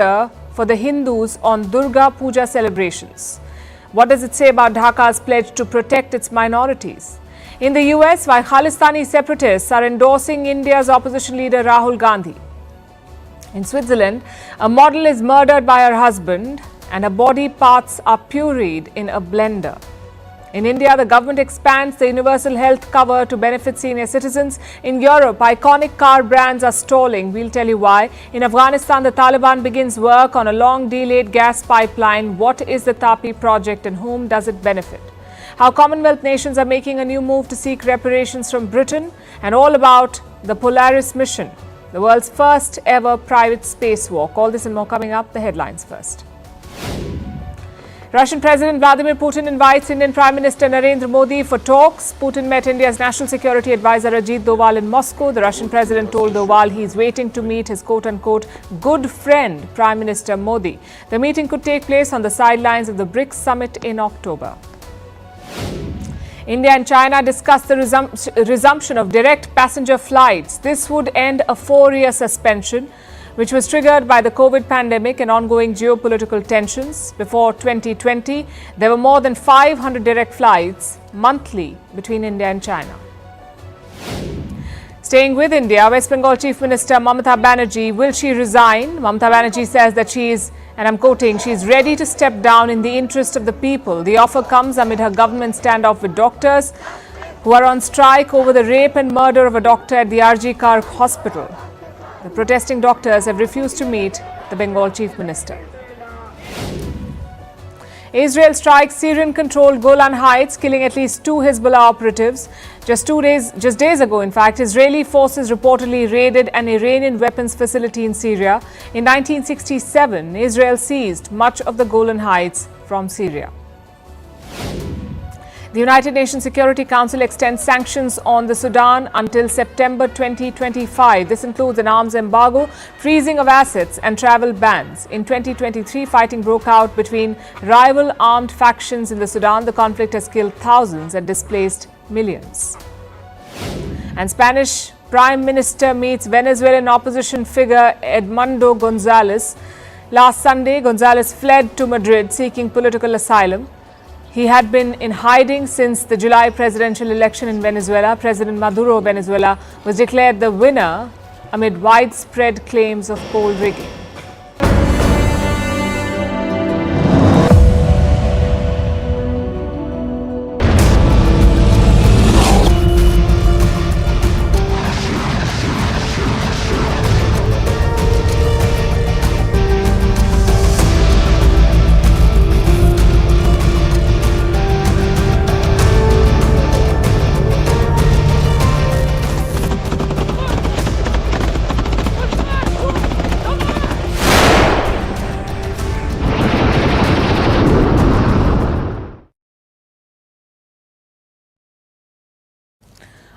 for the Hindus on Durga Puja celebrations. What does it say about Dhaka's pledge to protect its minorities? In the US, why Khalistani separatists are endorsing India's opposition leader Rahul Gandhi. In Switzerland, a model is murdered by her husband and her body parts are pureed in a blender. In India, the government expands the universal health cover to benefit senior citizens. In Europe, iconic car brands are stalling. We'll tell you why. In Afghanistan, the Taliban begins work on a long-delayed gas pipeline. What is the TAPI project and whom does it benefit? How Commonwealth nations are making a new move to seek reparations from Britain, and all about the Polaris mission, the world's first ever private spacewalk. All this and more coming up. The headlines first. Russian President Vladimir Putin invites Indian Prime Minister Narendra Modi for talks. Putin met India's National Security Advisor Ajit Doval in Moscow. The Russian president told Doval he is waiting to meet his quote-unquote good friend, Prime Minister Modi. The meeting could take place on the sidelines of the BRICS summit in October. India and China discussed the resumption of direct passenger flights. This would end a 4-year suspension, which was triggered by the COVID pandemic and ongoing geopolitical tensions. Before 2020, there were more than 500 direct flights monthly between India and China. Staying with India, West Bengal Chief Minister Mamata Banerjee, will she resign? Mamata Banerjee says that she is, and I'm quoting, she is ready to step down in the interest of the people. The offer comes amid her government standoff with doctors who are on strike over the rape and murder of a doctor at the RG Kar hospital. The protesting doctors have refused to meet the Bengal Chief Minister. Israel strikes Syrian-controlled Golan Heights, killing at least 2 Hezbollah operatives. Just days ago, in fact, Israeli forces reportedly raided an Iranian weapons facility in Syria. In 1967, Israel seized much of the Golan Heights from Syria. The United Nations Security Council extends sanctions on the Sudan until September 2025. This includes an arms embargo, freezing of assets and travel bans. In 2023, fighting broke out between rival armed factions in the Sudan. The conflict has killed thousands and displaced millions. And Spanish Prime Minister meets Venezuelan opposition figure Edmundo Gonzalez. Last Sunday, Gonzalez fled to Madrid seeking political asylum. He had been in hiding since the July presidential election in Venezuela. President Maduro of Venezuela was declared the winner amid widespread claims of poll rigging.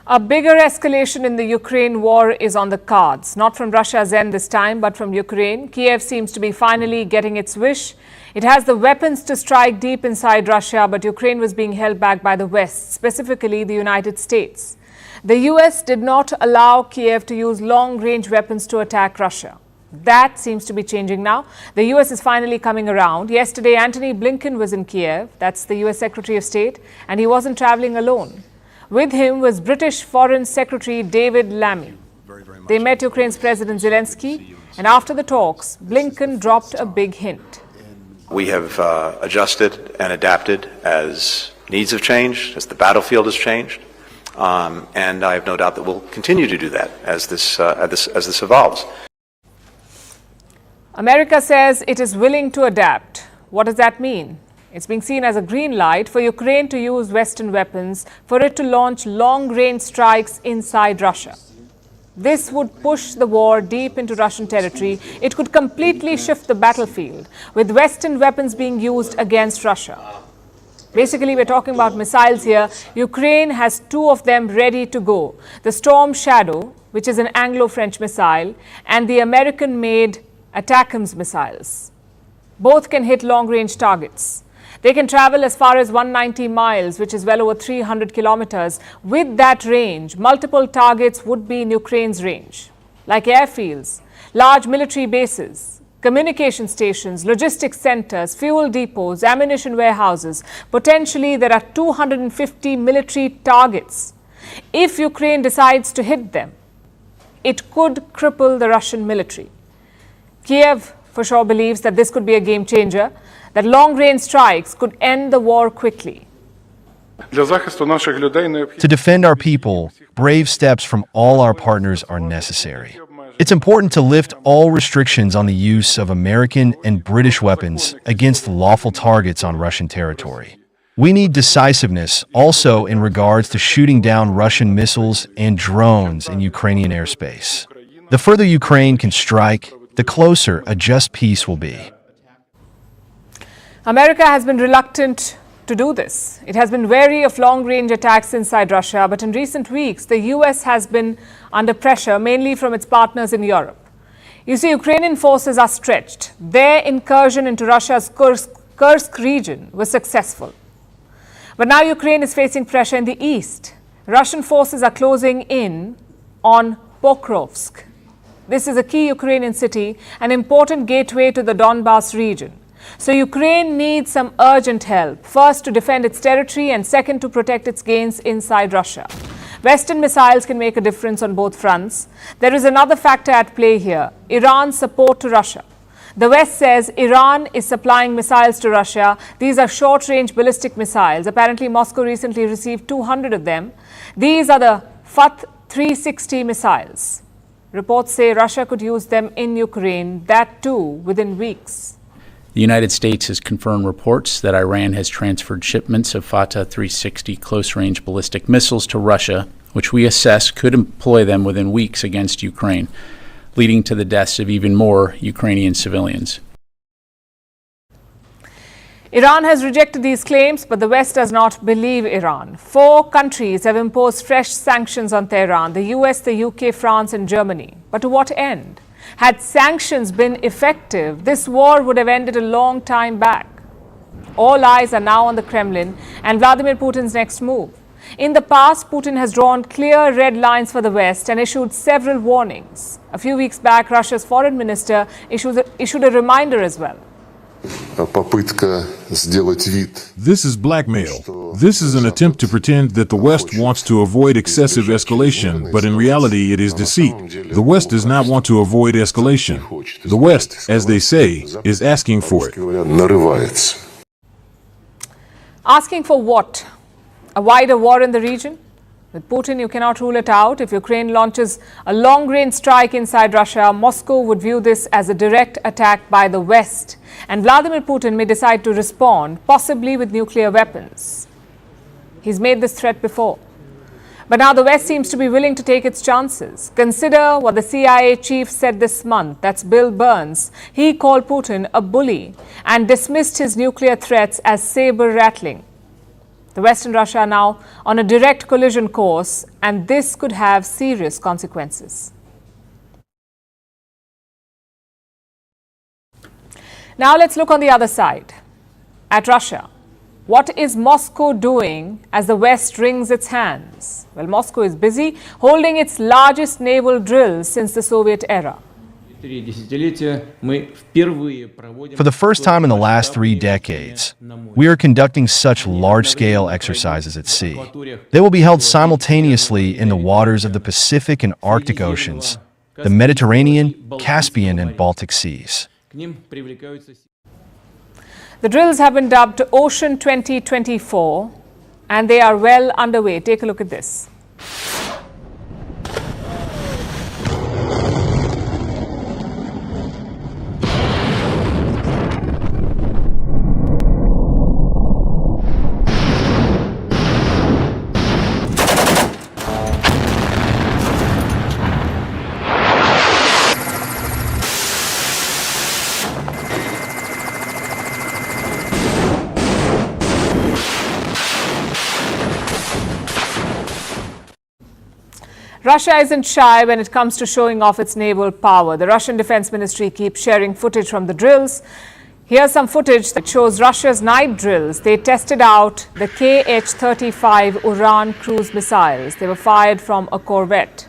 A bigger escalation in the Ukraine war is on the cards, not from Russia's end this time, but from Ukraine. Kyiv seems to be finally getting its wish. It has the weapons to strike deep inside Russia, but Ukraine was being held back by the West, specifically the United States. The US did not allow Kyiv to use long-range weapons to attack Russia. That seems to be changing now. The US is finally coming around. Yesterday, Antony Blinken was in Kyiv, that's the US Secretary of State, and he wasn't traveling alone. With him was British Foreign Secretary David Lammy. They met Ukraine's President Zelensky, and after the talks, Blinken dropped a big hint. We have adjusted and adapted as needs have changed, as the battlefield has changed, and I have no doubt that we'll continue to do that as this evolves. America says it is willing to adapt. What does that mean? It's being seen as a green light for Ukraine to use Western weapons for it to launch long-range strikes inside Russia. This would push the war deep into Russian territory. It could completely shift the battlefield, with Western weapons being used against Russia. Basically, we're talking about missiles here. Ukraine has 2 of them ready to go. The Storm Shadow, which is an Anglo-French missile, and the American-made ATACMS missiles. Both can hit long-range targets. They can travel as far as 190 miles, which is well over 300 kilometers. With that range, multiple targets would be in Ukraine's range, like airfields, large military bases, communication stations, logistics centers, fuel depots, ammunition warehouses. Potentially, there are 250 military targets. If Ukraine decides to hit them, it could cripple the Russian military. Kyiv, for sure, believes that this could be a game changer, that long-range strikes could end the war quickly. To defend our people, brave steps from all our partners are necessary. It's important to lift all restrictions on the use of American and British weapons against lawful targets on Russian territory. We need decisiveness also in regards to shooting down Russian missiles and drones in Ukrainian airspace. The further Ukraine can strike, the closer a just peace will be. America has been reluctant to do this. It has been wary of long-range attacks inside Russia, but in recent weeks, the US has been under pressure, mainly from its partners in Europe. You see, Ukrainian forces are stretched. Their incursion into Russia's Kursk region was successful. But now Ukraine is facing pressure in the east. Russian forces are closing in on Pokrovsk. This is a key Ukrainian city, an important gateway to the Donbas region. So Ukraine needs some urgent help, first to defend its territory and second to protect its gains inside Russia. Western missiles can make a difference on both fronts. There is another factor at play here, Iran's support to Russia. The West says Iran is supplying missiles to Russia. These are short-range ballistic missiles. Apparently, Moscow recently received 200 of them. These are the Fath 360 missiles. Reports say Russia could use them in Ukraine, that too within weeks. The United States has confirmed reports that Iran has transferred shipments of Fatah 360 close-range ballistic missiles to Russia, which we assess could employ them within weeks against Ukraine, leading to the deaths of even more Ukrainian civilians. Iran has rejected these claims, but the West does not believe Iran. 4 countries have imposed fresh sanctions on Tehran: the US, the UK, France, and Germany. But to what end? Had sanctions been effective, this war would have ended a long time back. All eyes are now on the Kremlin and Vladimir Putin's next move. In the past, Putin has drawn clear red lines for the West and issued several warnings. A few weeks back, Russia's foreign minister issued a reminder as well. This is blackmail. This is an attempt to pretend that the West wants to avoid excessive escalation, but in reality it is deceit. The West does not want to avoid escalation. The West, as they say, is asking for it. Asking for what? A wider war in the region? With Putin, you cannot rule it out. If Ukraine launches a long-range strike inside Russia, Moscow would view this as a direct attack by the West. And Vladimir Putin may decide to respond, possibly with nuclear weapons. He's made this threat before. But now the West seems to be willing to take its chances. Consider what the CIA chief said this month. That's Bill Burns. He called Putin a bully and dismissed his nuclear threats as saber-rattling. The West and Russia are now on a direct collision course, and this could have serious consequences. Now let's look on the other side, at Russia. What is Moscow doing as the West wrings its hands? Well, Moscow is busy holding its largest naval drills since the Soviet era. For the first time in the last 3 decades, we are conducting such large-scale exercises at sea. They will be held simultaneously in the waters of the Pacific and Arctic Oceans, the Mediterranean, Caspian, and Baltic Seas. The drills have been dubbed Ocean 2024, and they are well underway. Take a look at this. Russia isn't shy when it comes to showing off its naval power. The Russian Defense Ministry keeps sharing footage from the drills. Here's some footage that shows Russia's night drills. They tested out the Kh-35 Uran cruise missiles. They were fired from a corvette.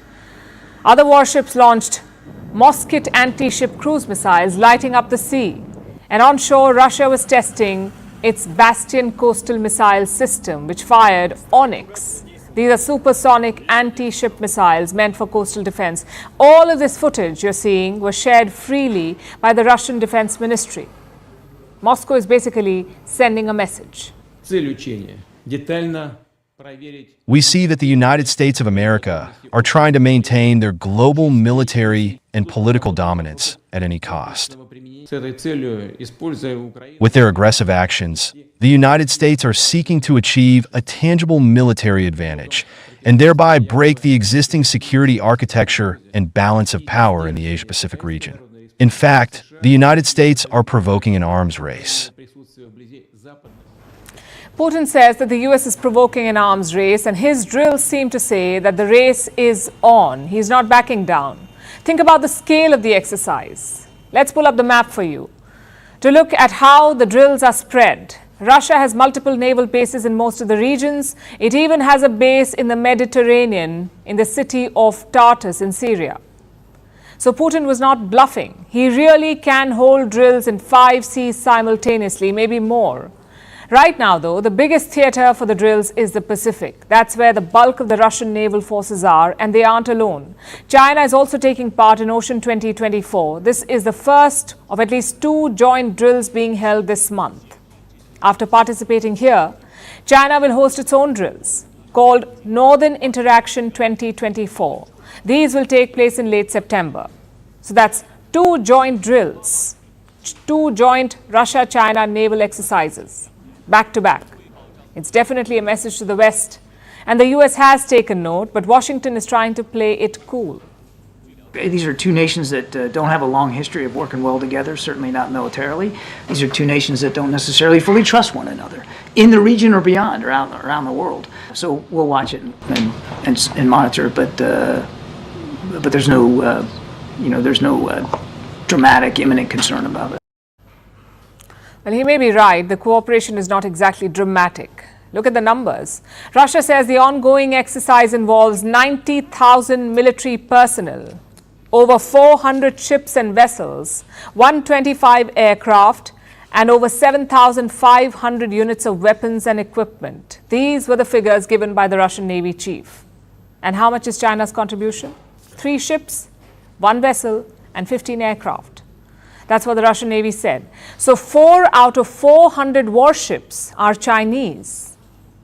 Other warships launched Mosquito anti-ship cruise missiles lighting up the sea. And on shore, Russia was testing its Bastion coastal missile system, which fired Onyx. These are supersonic anti-ship missiles meant for coastal defense. All of this footage you're seeing was shared freely by the Russian Defense Ministry. Moscow is basically sending a message. We see that the United States of America are trying to maintain their global military and political dominance at any cost. With their aggressive actions, the United States are seeking to achieve a tangible military advantage and thereby break the existing security architecture and balance of power in the Asia-Pacific region. In fact, the United States are provoking an arms race. Putin says that the US is provoking an arms race, and his drills seem to say that the race is on. He's not backing down. Think about the scale of the exercise. Let's pull up the map for you to look at how the drills are spread. Russia has multiple naval bases in most of the regions. It even has a base in the Mediterranean in the city of Tartus in Syria. So Putin was not bluffing. He really can hold drills in 5 seas simultaneously, maybe more. Right now, though, the biggest theater for the drills is the Pacific. That's where the bulk of the Russian naval forces are, and they aren't alone. China is also taking part in Ocean 2024. This is the first of at least 2 joint drills being held this month. After participating here, China will host its own drills called Northern Interaction 2024. These will take place in late September. So that's 2 joint drills, 2 joint Russia-China naval exercises, back to back. It's definitely a message to the West. And the US has taken note, but Washington is trying to play it cool. These are 2 nations that don't have a long history of working well together, certainly not militarily. These are 2 nations that don't necessarily fully trust one another in the region or beyond, around the world. So we'll watch it and monitor, but there's no, there's no dramatic, imminent concern about it. Well, he may be right. The cooperation is not exactly dramatic. Look at the numbers. Russia says the ongoing exercise involves 90,000 military personnel, over 400 ships and vessels, 125 aircraft, and over 7,500 units of weapons and equipment. These were the figures given by the Russian Navy chief. And how much is China's contribution? 3 ships, 1 vessel, and 15 aircraft. That's what the Russian Navy said. So 4 out of 400 warships are Chinese,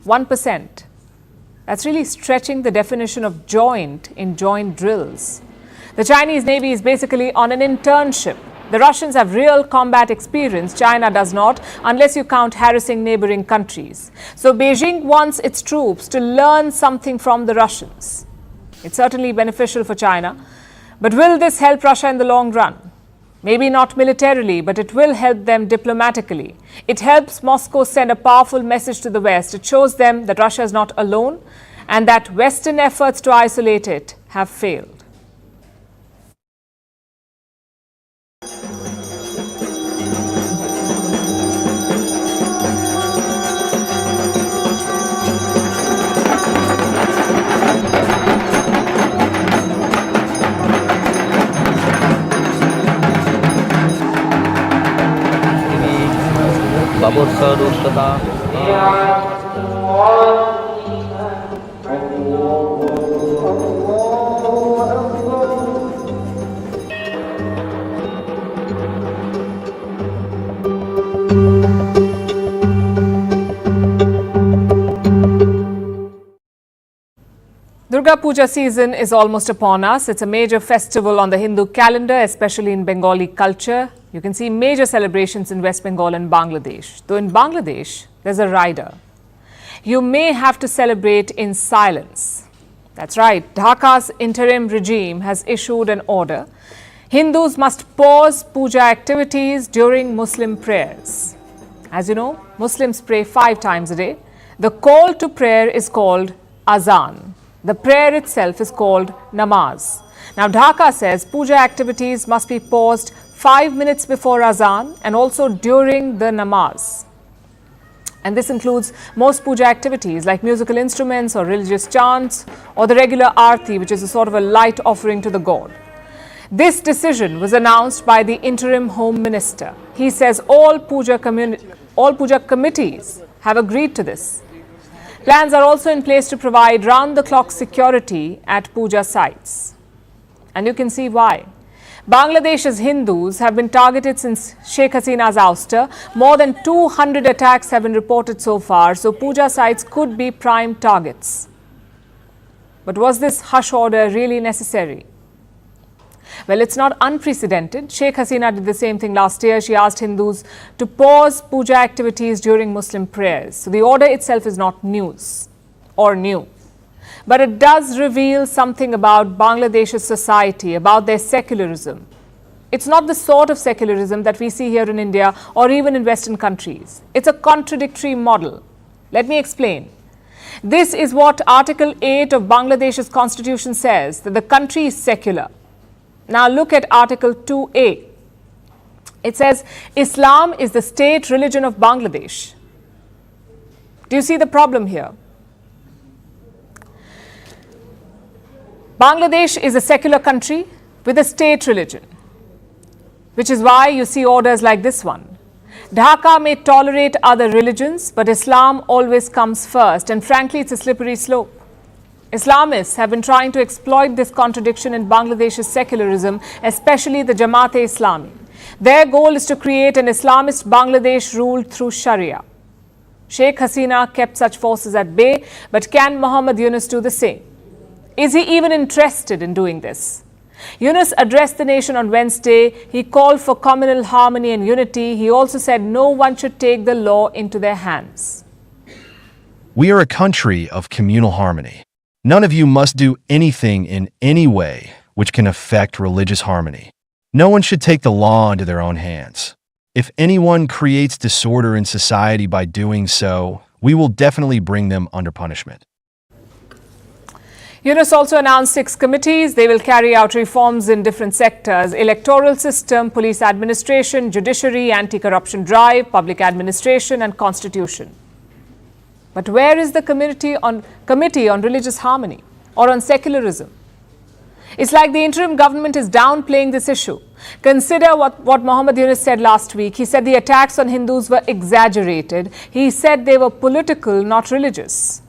1%. That's really stretching the definition of joint in joint drills. The Chinese Navy is basically on an internship. The Russians have real combat experience. China does not, unless you count harassing neighboring countries. So Beijing wants its troops to learn something from the Russians. It's certainly beneficial for China. But will this help Russia in the long run? Maybe not militarily, but it will help them diplomatically. It helps Moscow send a powerful message to the West. It shows them that Russia is not alone and that Western efforts to isolate it have failed. Durga Puja season is almost upon us. It's a major festival on the Hindu calendar, especially in Bengali culture. You can see major celebrations in West Bengal and Bangladesh. Though in Bangladesh, there's a rider. You may have to celebrate in silence. That's right, Dhaka's interim regime has issued an order. Hindus must pause puja activities during Muslim prayers. As you know, Muslims pray 5 times a day. The call to prayer is called azan. The prayer itself is called namaz. Now, Dhaka says puja activities must be paused 5 minutes before azan and also during the namaz. And this includes most puja activities like musical instruments or religious chants or the regular aarti, which is a sort of a light offering to the god. This decision was announced by the interim Home Minister. He says all Puja committees have agreed to this. Plans are also in place to provide round-the-clock security at Puja sites. And you can see why. Bangladesh's Hindus have been targeted since Sheikh Hasina's ouster. More than 200 attacks have been reported so far, so Puja sites could be prime targets. But was this hush order really necessary? Well, it's not unprecedented. Sheikh Hasina did the same thing last year. She asked Hindus to pause puja activities during Muslim prayers. So the order itself is not news or new. But it does reveal something about Bangladesh's society, about their secularism. It's not the sort of secularism that we see here in India or even in Western countries. It's a contradictory model. Let me explain. This is what Article 8 of Bangladesh's constitution says, that the country is secular. Now look at Article 2A. It says, Islam is the state religion of Bangladesh. Do you see the problem here? Bangladesh is a secular country with a state religion, which is why you see orders like this one. Dhaka may tolerate other religions, but Islam always comes first, and frankly, it's a slippery slope. Islamists have been trying to exploit this contradiction in Bangladesh's secularism, especially the Jamaat-e-Islami. Their goal is to create an Islamist Bangladesh ruled through Sharia. Sheikh Hasina kept such forces at bay, but can Muhammad Yunus do the same? Is he even interested in doing this? Yunus addressed the nation on Wednesday. He called for communal harmony and unity. He also said no one should take the law into their hands. We are a country of communal harmony. None of you must do anything in any way which can affect religious harmony. No one should take the law into their own hands. If anyone creates disorder in society by doing so, we will definitely bring them under punishment. Yunus also announced 6 committees. They will carry out reforms in different sectors: electoral system, police administration, judiciary, anti-corruption drive, public administration and constitution. But where is the committee on religious harmony or on secularism? It's like the interim government is downplaying this issue. Consider what Muhammad Yunus said last week. He said the attacks on Hindus were exaggerated. He said they were political, not religious.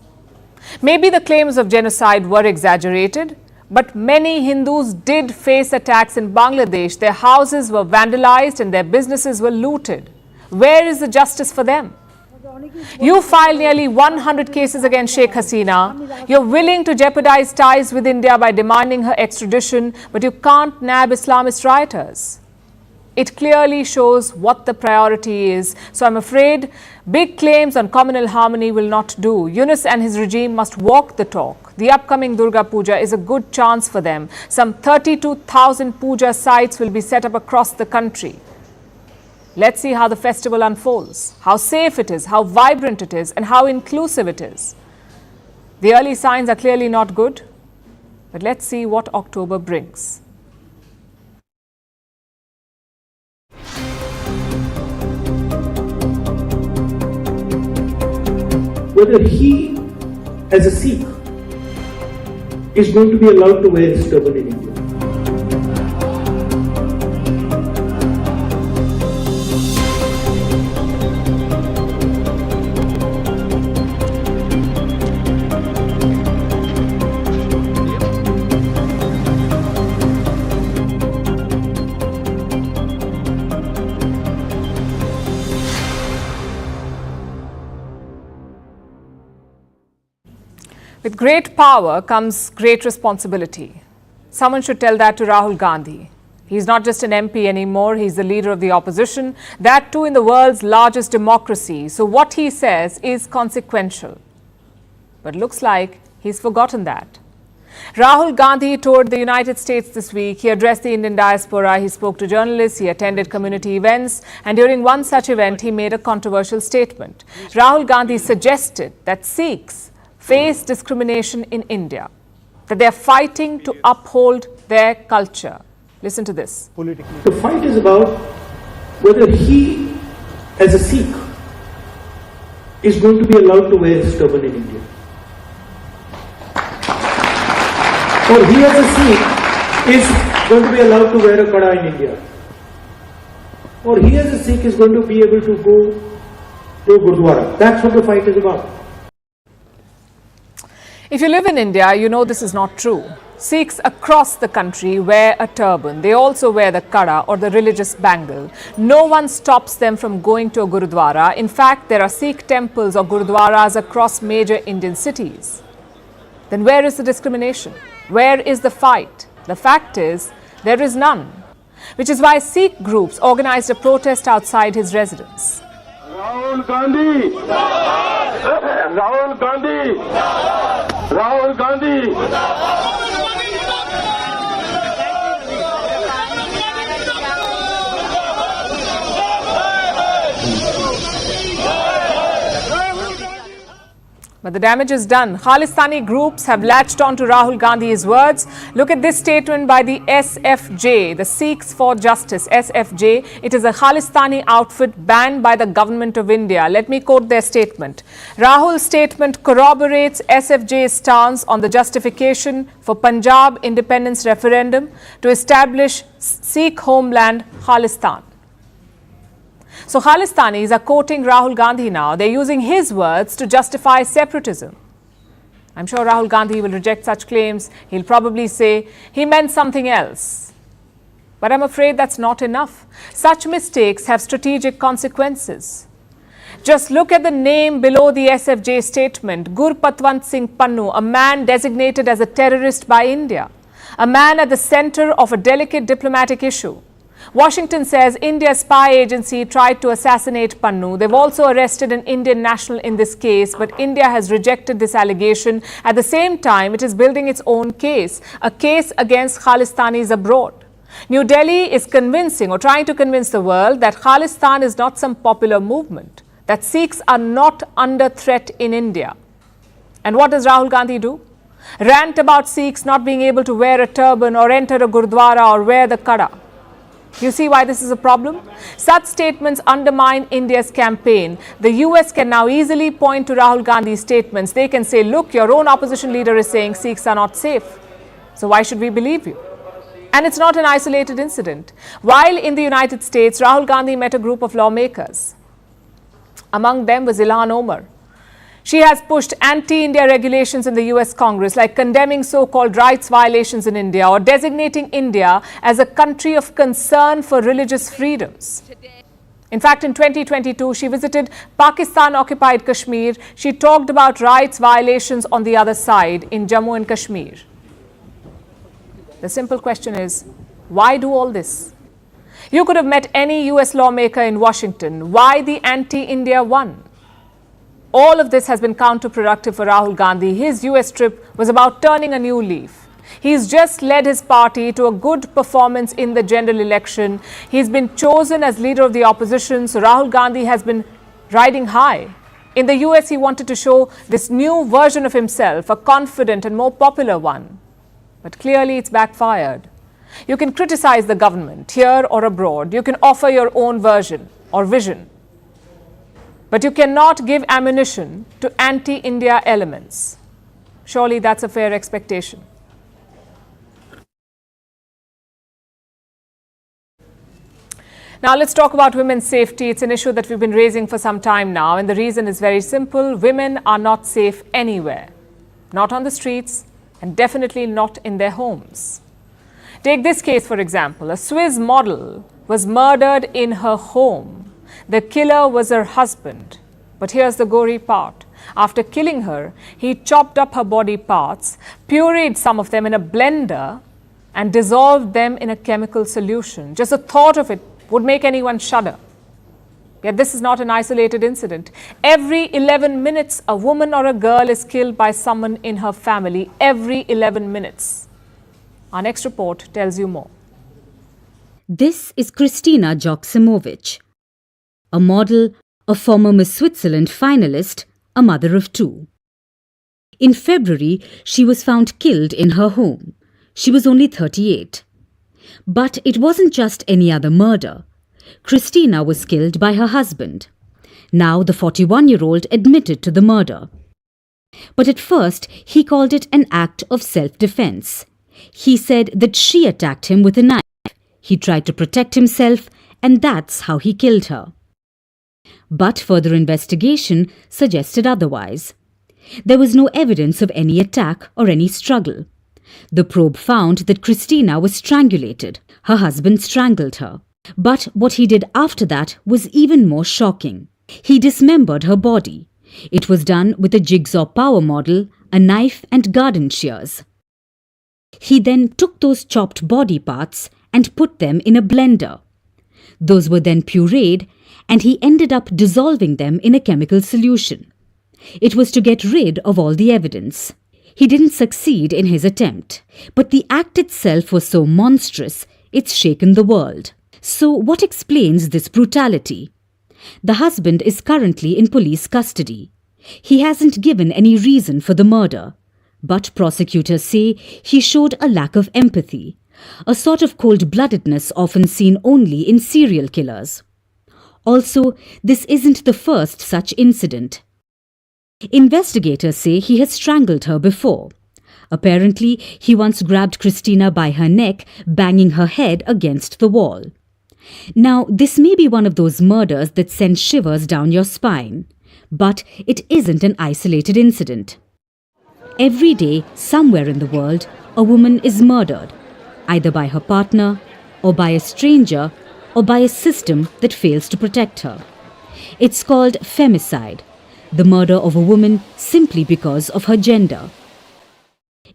Maybe the claims of genocide were exaggerated, but many Hindus did face attacks in Bangladesh. Their houses were vandalized and their businesses were looted. Where is the justice for them? You filed nearly 100 cases against Sheikh Hasina. You're willing to jeopardize ties with India by demanding her extradition, but you can't nab Islamist rioters. It clearly shows what the priority is. So I'm afraid big claims on communal harmony will not do. Yunus and his regime must walk the talk. The upcoming Durga Puja is a good chance for them. Some 32,000 Puja sites will be set up across the country. Let's see how the festival unfolds, how safe it is, how vibrant it is, and how inclusive it is. The early signs are clearly not good, but let's see what October brings. Whether he, as a Sikh, is going to be allowed to wear his turban in India. With great power comes great responsibility. Someone should tell that to Rahul Gandhi. He's not just an MP anymore, he's the leader of the opposition, that too in the world's largest democracy. So what he says is consequential. But looks like he's forgotten that. Rahul Gandhi toured the United States this week. He addressed the Indian diaspora, he spoke to journalists, he attended community events, and during one such event, he made a controversial statement. Rahul Gandhi suggested that Sikhs face discrimination in India, that they are fighting to uphold their culture. Listen to this. The fight is about whether he, as a Sikh, is going to be allowed to wear his turban in India. Or he, as a Sikh, is going to be allowed to wear a kada in India? Or he as a Sikh is going to be able to go to a Gurdwara? That's what the fight is about. If you live in India, you know this is not true. Sikhs across the country wear a turban. They also wear the kada or the religious bangle. No one stops them from going to a Gurudwara. In fact, there are Sikh temples or Gurudwaras across major Indian cities. Then where is the discrimination? Where is the fight? The fact is, there is none. Which is why Sikh groups organized a protest outside his residence. Rahul Gandhi! Rahul Gandhi! Rahul Gandhi! But the damage is done. Khalistani groups have latched on to Rahul Gandhi's words. Look at this statement by the SFJ, the Sikhs for Justice, SFJ. It is a Khalistani outfit banned by the government of India. Let me quote their statement. Rahul's statement corroborates SFJ's stance on the justification for Punjab independence referendum to establish Sikh homeland Khalistan. So Khalistanis are quoting Rahul Gandhi now. They're using his words to justify separatism. I'm sure Rahul Gandhi will reject such claims. He'll probably say he meant something else. But I'm afraid that's not enough. Such mistakes have strategic consequences. Just look at the name below the SFJ statement, Gurpatwant Singh Pannu, a man designated as a terrorist by India, a man at the center of a delicate diplomatic issue. Washington says India's spy agency tried to assassinate Pannu. They've also arrested an Indian national in this case, but India has rejected this allegation. At the same time, it is building its own case, a case against Khalistanis abroad. New Delhi is convincing or trying to convince the world that Khalistan is not some popular movement, that Sikhs are not under threat in India. And what does Rahul Gandhi do? Rant about Sikhs not being able to wear a turban or enter a Gurdwara or wear the kada. You see why this is a problem? Such statements undermine India's campaign. The US can now easily point to Rahul Gandhi's statements. They can say, look, your own opposition leader is saying Sikhs are not safe. So why should we believe you? And it's not an isolated incident. While in the United States, Rahul Gandhi met a group of lawmakers. Among them was Ilhan Omar. She has pushed anti-India regulations in the US Congress, like condemning so-called rights violations in India or designating India as a country of concern for religious freedoms. In fact, in 2022, she visited Pakistan-occupied Kashmir. She talked about rights violations on the other side in Jammu and Kashmir. The simple question is, why do all this? You could have met any US lawmaker in Washington. Why the anti-India one? All of this has been counterproductive for Rahul Gandhi. His US trip was about turning a new leaf. He's just led his party to a good performance in the general election. He's been chosen as leader of the opposition, so Rahul Gandhi has been riding high. In the US, he wanted to show this new version of himself, a confident and more popular one. But clearly it's backfired. You can criticize the government here or abroad. You can offer your own version or vision. But you cannot give ammunition to anti-India elements. Surely that's a fair expectation. Now let's talk about women's safety. It's an issue that we've been raising for some time now, and the reason is very simple. Women are not safe anywhere. Not on the streets, and definitely not in their homes. Take this case, for example. A Swiss model was murdered in her home. The killer was her husband. But here's the gory part. After killing her, he chopped up her body parts, pureed some of them in a blender, and dissolved them in a chemical solution. Just the thought of it would make anyone shudder. Yet this is not an isolated incident. Every 11 minutes, a woman or a girl is killed by someone in her family. Every 11 minutes. Our next report tells you more. This is Kristina Joksimovic, a model, a former Miss Switzerland finalist, a mother of two. In February, she was found killed in her home. She was only 38. But it wasn't just any other murder. Kristina was killed by her husband. Now the 41-year-old admitted to the murder. But at first, he called it an act of self-defense. He said that she attacked him with a knife. He tried to protect himself, and that's how he killed her. But further investigation suggested otherwise. There was no evidence of any attack or any struggle. The probe found that Christina was strangulated. Her husband strangled her. But what he did after that was even more shocking. He dismembered her body. It was done with a jigsaw power model, a knife and garden shears. He then took those chopped body parts and put them in a blender. Those were then pureed, and he ended up dissolving them in a chemical solution. It was to get rid of all the evidence. He didn't succeed in his attempt, but the act itself was so monstrous, it's shaken the world. So what explains this brutality? The husband is currently in police custody. He hasn't given any reason for the murder, but prosecutors say he showed a lack of empathy, a sort of cold-bloodedness often seen only in serial killers. Also, this isn't the first such incident. Investigators say he has strangled her before. Apparently, he once grabbed Christina by her neck, banging her head against the wall. Now, this may be one of those murders that send shivers down your spine, but it isn't an isolated incident. Every day, somewhere in the world, a woman is murdered, either by her partner, or by a stranger, or by a system that fails to protect her. It's called femicide, the murder of a woman simply because of her gender.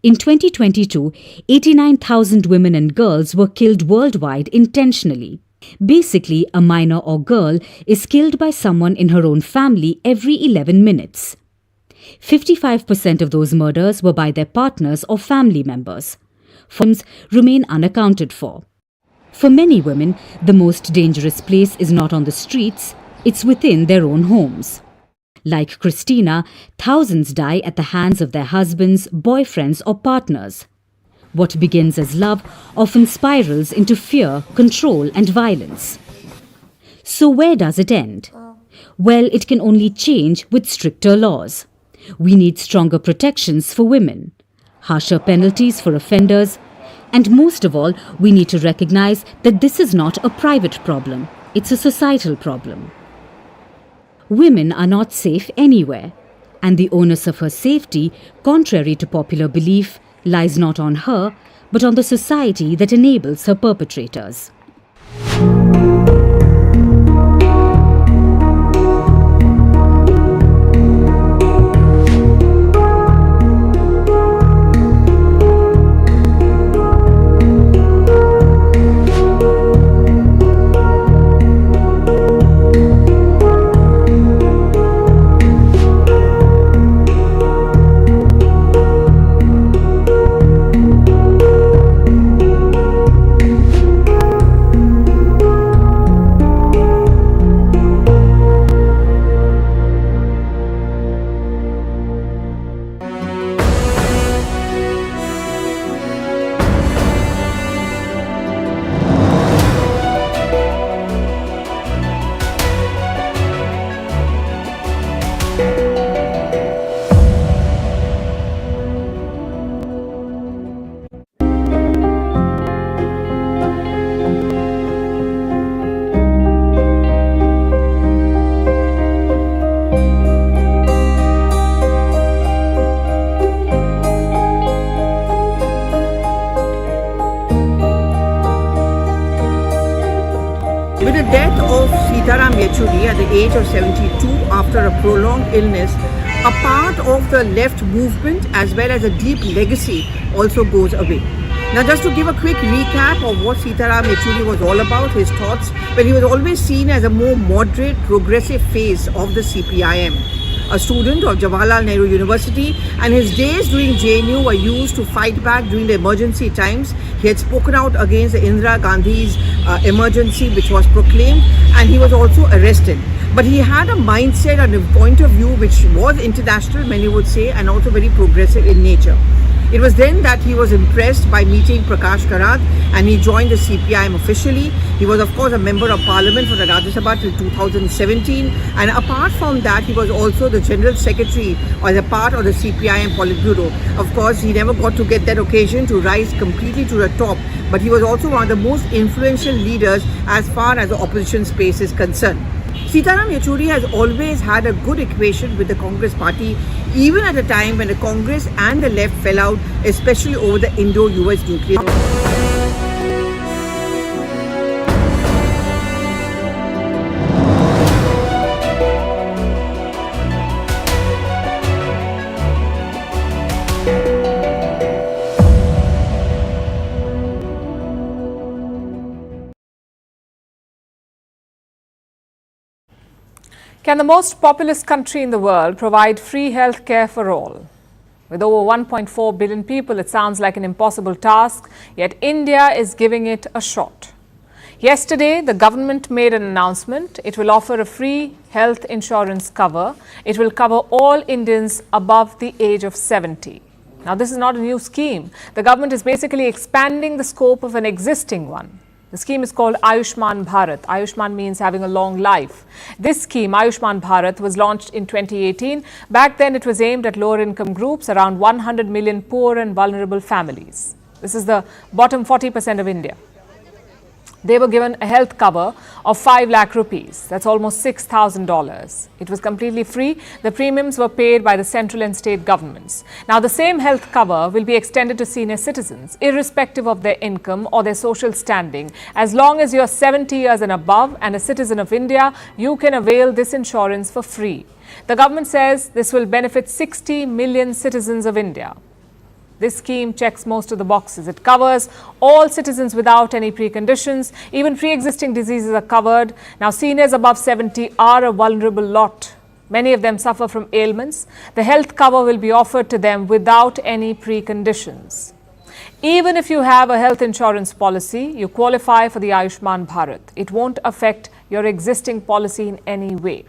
In 2022, 89,000 women and girls were killed worldwide intentionally. Basically, a minor or girl is killed by someone in her own family every 11 minutes. 55% of those murders were by their partners or family members. Forms remain unaccounted for. For many women, the most dangerous place is not on the streets, it's within their own homes. Like Christina, thousands die at the hands of their husbands, boyfriends or partners. What begins as love often spirals into fear, control and violence. So where does it end? Well, it can only change with stricter laws. We need stronger protections for women, harsher penalties for offenders, and most of all, we need to recognize that this is not a private problem, it's a societal problem. Women are not safe anywhere, and the onus of her safety, contrary to popular belief, lies not on her, but on the society that enables her perpetrators. At the age of 72 after a prolonged illness, a part of the left movement as well as a deep legacy also goes away. Now, just to give a quick recap of what Sitaram Yechuri was all about, his thoughts, well, he was always seen as a more moderate, progressive face of the CPIM. A student of Jawaharlal Nehru University, and his days during JNU were used to fight back during the emergency times. He had spoken out against the Indira Gandhi's emergency which was proclaimed, and he was also arrested. But he had a mindset and a point of view which was international, many would say, and also very progressive in nature. It was then that he was impressed by meeting Prakash Karat and he joined the CPIM officially. He was of course a member of parliament for the Rajya Sabha till 2017, and apart from that he was also the general secretary or the part of the CPIM Politburo. Of course he never got to get that occasion to rise completely to the top, but he was also one of the most influential leaders as far as the opposition space is concerned. Sitaram Yechuri has always had a good equation with the Congress party, even at a time when the Congress and the left fell out, especially over the Indo-US nuclear. Can the most populous country in the world provide free health care for all? With over 1.4 billion people, it sounds like an impossible task, yet India is giving it a shot. Yesterday, the government made an announcement. It will offer a free health insurance cover. It will cover all Indians above the age of 70. Now, this is not a new scheme. The government is basically expanding the scope of an existing one. The scheme is called Ayushman Bharat. Ayushman means having a long life. This scheme, Ayushman Bharat, was launched in 2018. Back then, it was aimed at lower income groups, around 100 million poor and vulnerable families. This is the bottom 40% of India. They were given a health cover of 5 lakh rupees. That's almost $6,000. It was completely free. The premiums were paid by the central and state governments. Now, the same health cover will be extended to senior citizens, irrespective of their income or their social standing. As long as you're 70 years and above and a citizen of India, you can avail this insurance for free. The government says this will benefit 60 million citizens of India. This scheme checks most of the boxes. It covers all citizens without any preconditions. Even pre-existing diseases are covered. Now, seniors above 70 are a vulnerable lot. Many of them suffer from ailments. The health cover will be offered to them without any preconditions. Even if you have a health insurance policy, you qualify for the Ayushman Bharat. It won't affect your existing policy in any way.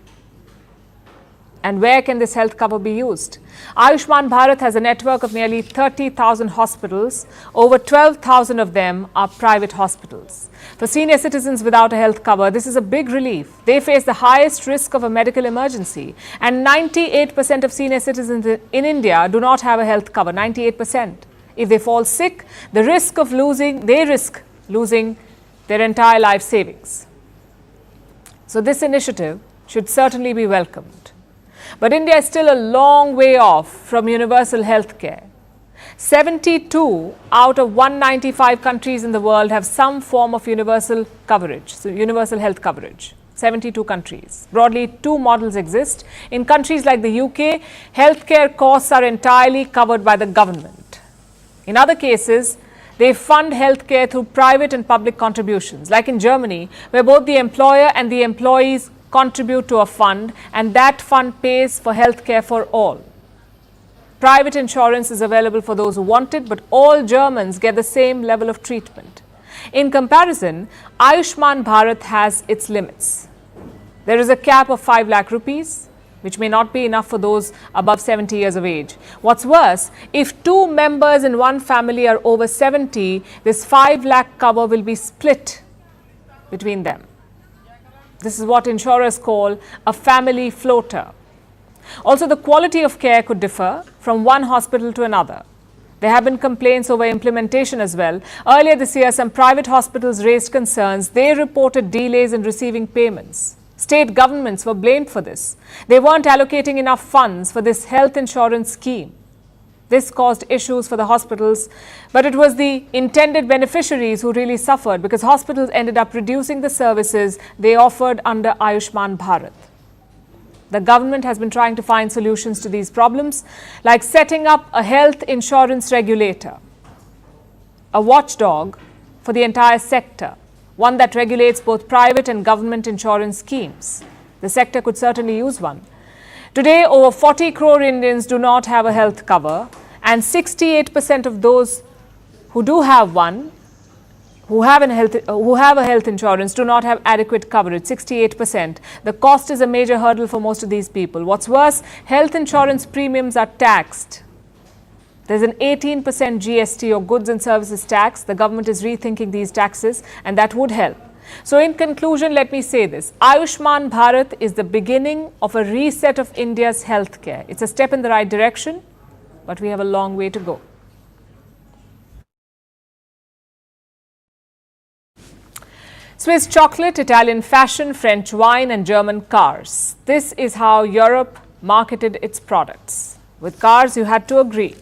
And where can this health cover be used? Ayushman Bharat has a network of nearly 30,000 hospitals. Over 12,000 of them are private hospitals. For senior citizens without a health cover, this is a big relief. They face the highest risk of a medical emergency. And 98% of senior citizens in India do not have a health cover, 98%. If they fall sick, they risk losing their entire life savings. So this initiative should certainly be welcomed. But India is still a long way off from universal health care. 72 out of 195 countries in the world have some form of universal coverage, so universal health coverage. 72 countries. Broadly, 2 models exist. In countries like the UK, healthcare costs are entirely covered by the government. In other cases, they fund healthcare through private and public contributions, like in Germany, where both the employer and the employees contribute to a fund, and that fund pays for healthcare for all. Private insurance is available for those who want it, but all Germans get the same level of treatment. In comparison, Ayushman Bharat has its limits. There is a cap of 5 lakh rupees, which may not be enough for those above 70 years of age. What's worse, if 2 members in one family are over 70, this 5 lakh cover will be split between them. This is what insurers call a family floater. Also, the quality of care could differ from one hospital to another. There have been complaints over implementation as well. Earlier this year, some private hospitals raised concerns. They reported delays in receiving payments. State governments were blamed for this. They weren't allocating enough funds for this health insurance scheme. This caused issues for the hospitals, but it was the intended beneficiaries who really suffered because hospitals ended up reducing the services they offered under Ayushman Bharat. The government has been trying to find solutions to these problems, like setting up a health insurance regulator, a watchdog for the entire sector, one that regulates both private and government insurance schemes. The sector could certainly use one. Today, over 40 crore Indians do not have a health cover, and 68% of those who do have one, who have a health insurance, do not have adequate coverage, 68%. The cost is a major hurdle for most of these people. What's worse, health insurance premiums are taxed. There's an 18% GST or goods and services tax. The government is rethinking these taxes, and that would help. So in conclusion, let me say this. Ayushman Bharat is the beginning of a reset of India's healthcare. It's a step in the right direction, but we have a long way to go. Swiss chocolate, Italian fashion, French wine and German cars. This is how Europe marketed its products. With cars, you had to agree.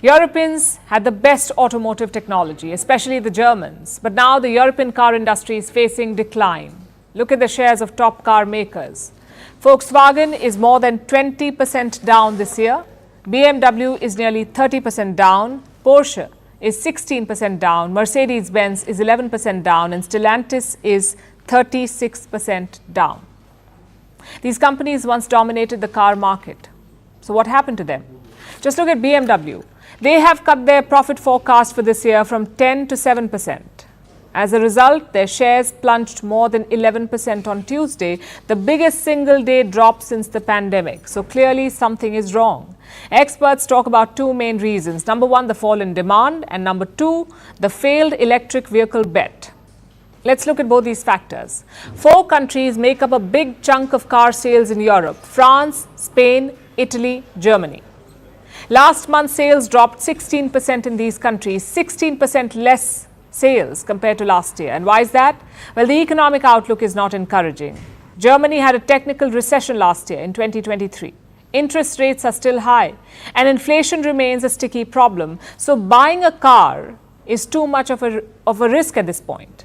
Europeans had the best automotive technology, especially the Germans. But now the European car industry is facing decline. Look at the shares of top car makers. Volkswagen is more than 20% down this year. BMW is nearly 30% down. Porsche is 16% down. Mercedes-Benz is 11% down. And Stellantis is 36% down. These companies once dominated the car market. So what happened to them? Just look at BMW. They have cut their profit forecast for this year from 10 to 7%. As a result, their shares plunged more than 11% on Tuesday, the biggest single-day drop since the pandemic. So clearly something is wrong. Experts talk about two main reasons. Number one, the fall in demand, and number two, the failed electric vehicle bet. Let's look at both these factors. 4 countries make up a big chunk of car sales in Europe: France, Spain, Italy, Germany. Last month, sales dropped 16% in these countries, 16% less sales compared to last year. And why is that? Well, the economic outlook is not encouraging. Germany had a technical recession last year in 2023. Interest rates are still high, and inflation remains a sticky problem. So buying a car is too much of a risk at this point.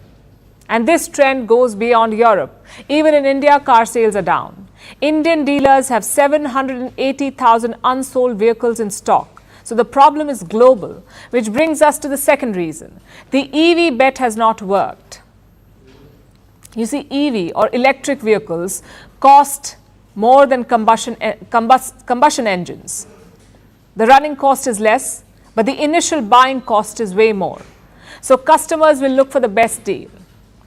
And this trend goes beyond Europe. Even in India, car sales are down. Indian dealers have 780,000 unsold vehicles in stock. So the problem is global, which brings us to the second reason. The EV bet has not worked. You see, EV or electric vehicles cost more than combustion engines. The running cost is less, but the initial buying cost is way more. So customers will look for the best deal.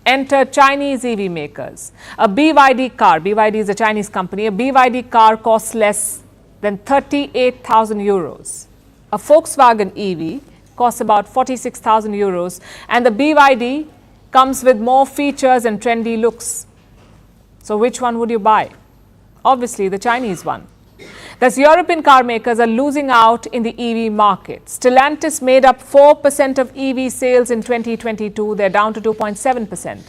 Enter Chinese EV makers. A BYD car, BYD is a Chinese company, a BYD car costs less than 38,000 euros. A Volkswagen EV costs about 46,000 euros, and the BYD comes with more features and trendy looks. So which one would you buy? Obviously the Chinese one. Thus, European car makers are losing out in the EV market. Stellantis made up 4% of EV sales in 2022. They're down to 2.7%.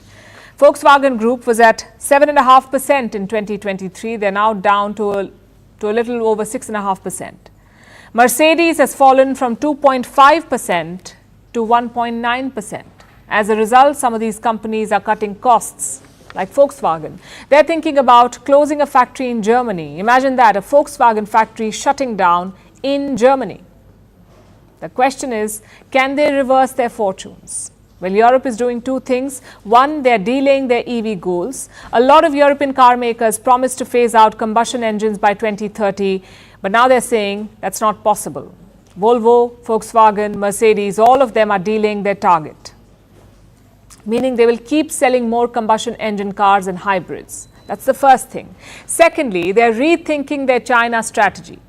Volkswagen Group was at 7.5% in 2023. They're now down to a little over 6.5%. Mercedes has fallen from 2.5% to 1.9%. As a result, some of these companies are cutting costs. Like Volkswagen. They're thinking about closing a factory in Germany. Imagine that, a Volkswagen factory shutting down in Germany. The question is, can they reverse their fortunes? Well, Europe is doing two things. One, they're delaying their EV goals. A lot of European car makers promised to phase out combustion engines by 2030, but now they're saying that's not possible. Volvo, Volkswagen, Mercedes, all of them are delaying their target, meaning they will keep selling more combustion engine cars and hybrids. That's the first thing. Secondly, they're rethinking their China strategy.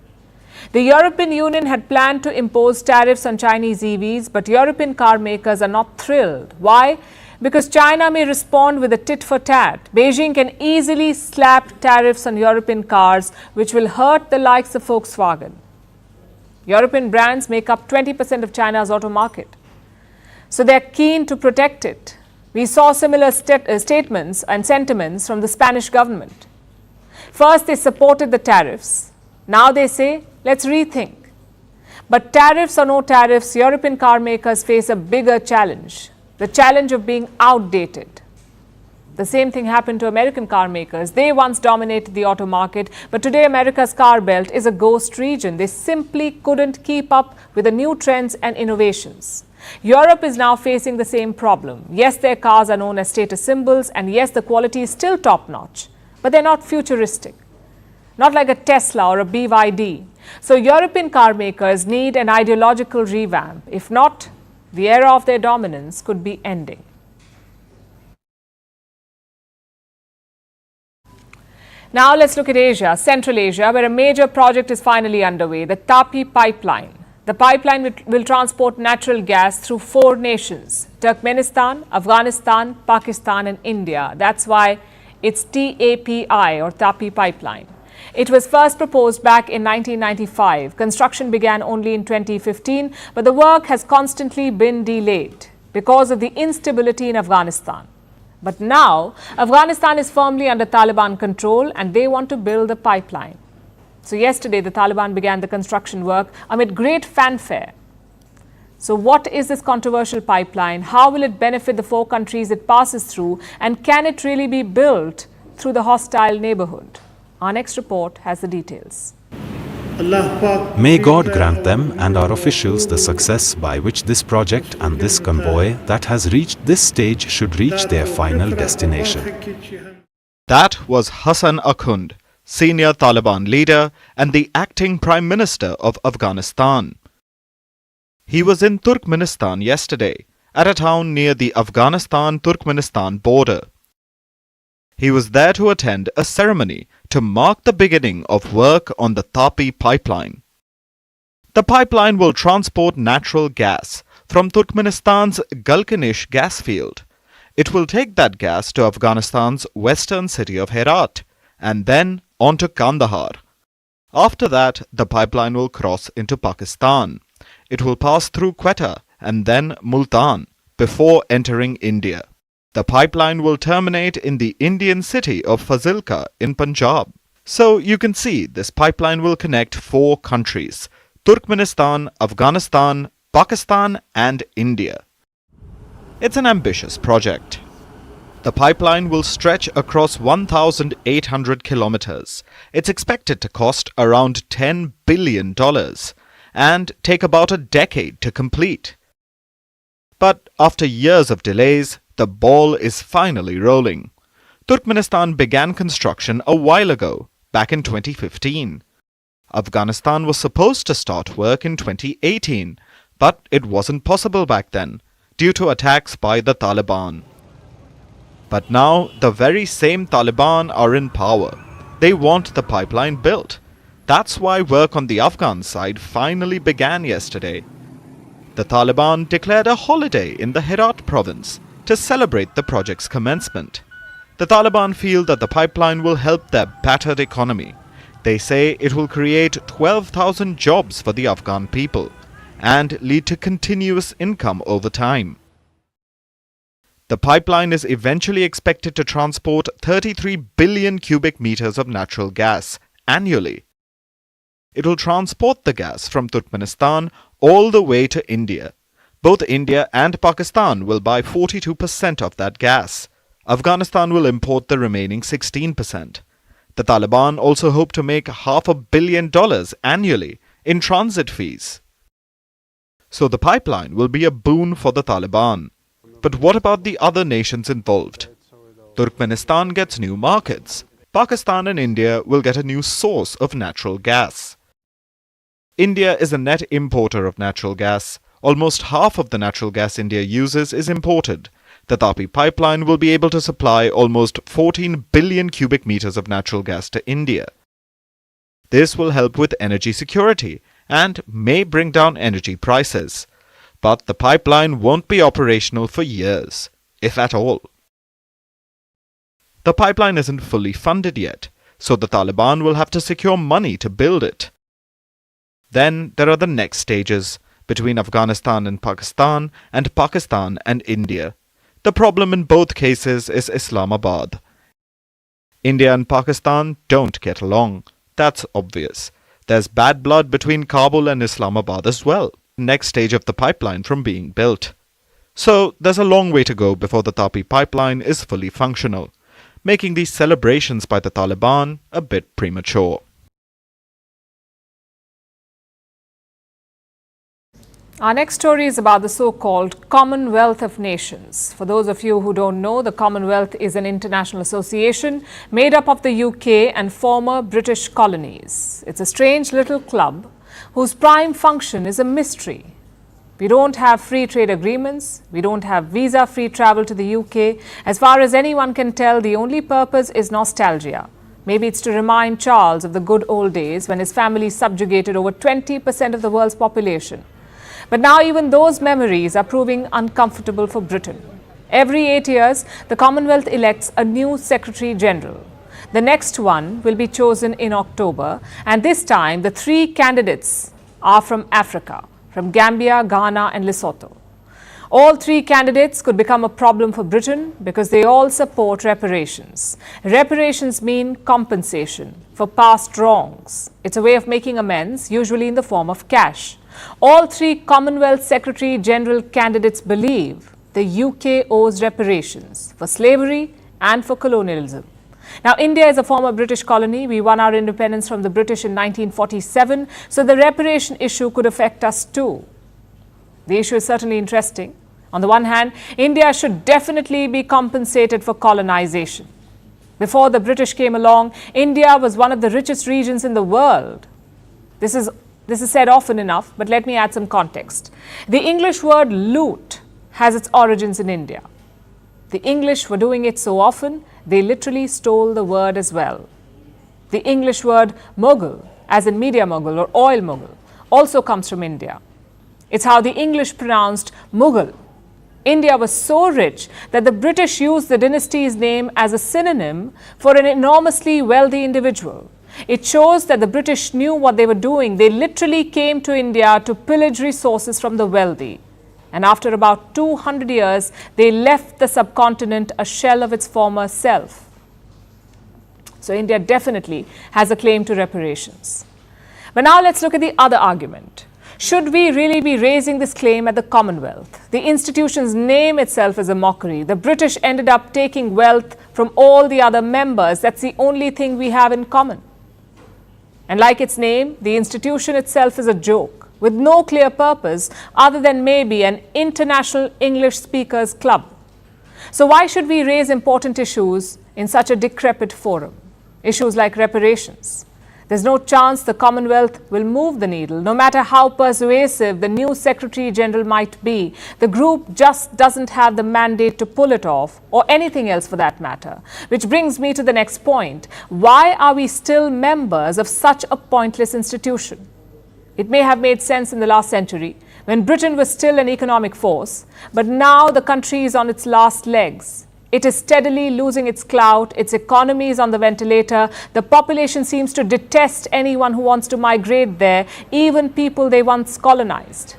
The European Union had planned to impose tariffs on Chinese EVs, but European car makers are not thrilled. Why? Because China may respond with a tit for tat. Beijing can easily slap tariffs on European cars, which will hurt the likes of Volkswagen. European brands make up 20% of China's auto market. So they're keen to protect it. We saw similar statements and sentiments from the Spanish government. First, they supported the tariffs. Now they say, let's rethink. But tariffs or no tariffs, European car makers face a bigger challenge, the challenge of being outdated. The same thing happened to American car makers. They once dominated the auto market, but today America's car belt is a ghost region. They simply couldn't keep up with the new trends and innovations. Europe is now facing the same problem. Yes, their cars are known as status symbols, and yes, the quality is still top-notch, but they're not futuristic, not like a Tesla or a BYD. So European car makers need an ideological revamp. If not, the era of their dominance could be ending. Now let's look at Asia, Central Asia, where a major project is finally underway, the Tapi pipeline. The pipeline will transport natural gas through 4 nations: Turkmenistan, Afghanistan, Pakistan and India. That's why it's TAPI or TAPI pipeline. It was first proposed back in 1995. Construction began only in 2015, but the work has constantly been delayed because of the instability in Afghanistan. But now, Afghanistan is firmly under Taliban control and they want to build the pipeline. So yesterday, the Taliban began the construction work amid great fanfare. So what is this controversial pipeline? How will it benefit the 4 countries it passes through? And can it really be built through the hostile neighborhood? Our next report has the details. May God grant them and our officials the success by which this project and this convoy that has reached this stage should reach their final destination. That was Hassan Akhund, senior Taliban leader and the acting Prime Minister of Afghanistan. He was in Turkmenistan yesterday, at a town near the Afghanistan-Turkmenistan border. He was there to attend a ceremony to mark the beginning of work on the TAPI pipeline. The pipeline will transport natural gas from Turkmenistan's Galkanish gas field. It will take that gas to Afghanistan's western city of Herat and then on to Kandahar. After that, the pipeline will cross into Pakistan. It will pass through Quetta and then Multan before entering India. The pipeline will terminate in the Indian city of Fazilka in Punjab. So you can see this pipeline will connect 4 countries: Turkmenistan, Afghanistan, Pakistan and India. It's an ambitious project. The pipeline will stretch across 1,800 kilometers. It's expected to cost around $10 billion and take about a decade to complete. But after years of delays, the ball is finally rolling. Turkmenistan began construction a while ago, back in 2015. Afghanistan was supposed to start work in 2018, but it wasn't possible back then, due to attacks by the Taliban. But now, the very same Taliban are in power. They want the pipeline built. That's why work on the Afghan side finally began yesterday. The Taliban declared a holiday in the Herat province to celebrate the project's commencement. The Taliban feel that the pipeline will help their battered economy. They say it will create 12,000 jobs for the Afghan people and lead to continuous income over time. The pipeline is eventually expected to transport 33 billion cubic meters of natural gas annually. It will transport the gas from Turkmenistan all the way to India. Both India and Pakistan will buy 42% of that gas. Afghanistan will import the remaining 16%. The Taliban also hope to make $500 million annually in transit fees. So the pipeline will be a boon for the Taliban. But what about the other nations involved? Turkmenistan gets new markets. Pakistan and India will get a new source of natural gas. India is a net importer of natural gas. Almost half of the natural gas India uses is imported. The TAPI pipeline will be able to supply almost 14 billion cubic meters of natural gas to India. This will help with energy security and may bring down energy prices. But the pipeline won't be operational for years, if at all. The pipeline isn't fully funded yet, so the Taliban will have to secure money to build it. Then there are the next stages between Afghanistan and Pakistan and India. The problem in both cases is Islamabad. India and Pakistan don't get along. That's obvious. There's bad blood between Kabul and Islamabad as well. Next stage of the pipeline from being built. So there's a long way to go before the TAPI pipeline is fully functional, making these celebrations by the Taliban a bit premature. Our next story is about the so-called Commonwealth of Nations. For those of you who don't know, the Commonwealth is an international association made up of the UK and former British colonies. It's a strange little club whose prime function is a mystery. We don't have free trade agreements. We don't have visa-free travel to the UK. As far as anyone can tell, the only purpose is nostalgia. Maybe it's to remind Charles of the good old days when his family subjugated over 20% of the world's population. But now even those memories are proving uncomfortable for Britain. Every 8 years, the Commonwealth elects a new Secretary General. The next one will be chosen in October, and this time the 3 candidates are from Africa, from Gambia, Ghana and Lesotho. All 3 candidates could become a problem for Britain because they all support reparations. Reparations mean compensation for past wrongs. It's a way of making amends, usually in the form of cash. All 3 Commonwealth Secretary General candidates believe the UK owes reparations for slavery and for colonialism. Now, India is a former British colony. We won our independence from the British in 1947, so the reparation issue could affect us too. The issue is certainly interesting. On the one hand, India should definitely be compensated for colonization. Before the British came along, India was one of the richest regions in the world. This is said often enough, but let me add some context. The English word loot has its origins in India. The English were doing it so often, they literally stole the word as well. The English word mogul, as in media mogul or oil mogul, also comes from India. It's how the English pronounced Mughal. India was so rich that the British used the dynasty's name as a synonym for an enormously wealthy individual. It shows that the British knew what they were doing. They literally came to India to pillage resources from the wealthy. And after about 200 years, they left the subcontinent a shell of its former self. So India definitely has a claim to reparations. But now let's look at the other argument. Should we really be raising this claim at the Commonwealth? The institution's name itself is a mockery. The British ended up taking wealth from all the other members. That's the only thing we have in common. And like its name, the institution itself is a joke with no clear purpose other than maybe an international English speakers club. So why should we raise important issues in such a decrepit forum? Issues like reparations. There's no chance the Commonwealth will move the needle, no matter how persuasive the new Secretary General might be. The group just doesn't have the mandate to pull it off, or anything else for that matter. Which brings me to the next point. Why are we still members of such a pointless institution? It may have made sense in the last century, when Britain was still an economic force, but now the country is on its last legs. It is steadily losing its clout, its economy is on the ventilator, the population seems to detest anyone who wants to migrate there, even people they once colonized.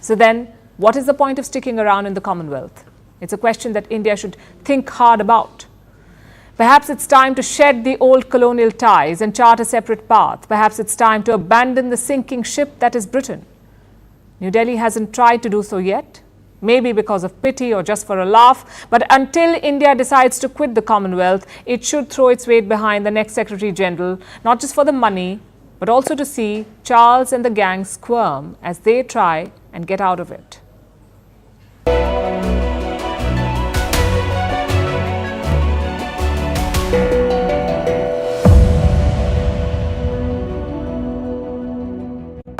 So then, what is the point of sticking around in the Commonwealth? It's a question that India should think hard about. Perhaps it's time to shed the old colonial ties and chart a separate path. Perhaps it's time to abandon the sinking ship that is Britain. New Delhi hasn't tried to do so yet. Maybe because of pity or just for a laugh, but until India decides to quit the Commonwealth, it should throw its weight behind the next Secretary General, not just for the money, but also to see Charles and the gang squirm as they try and get out of it.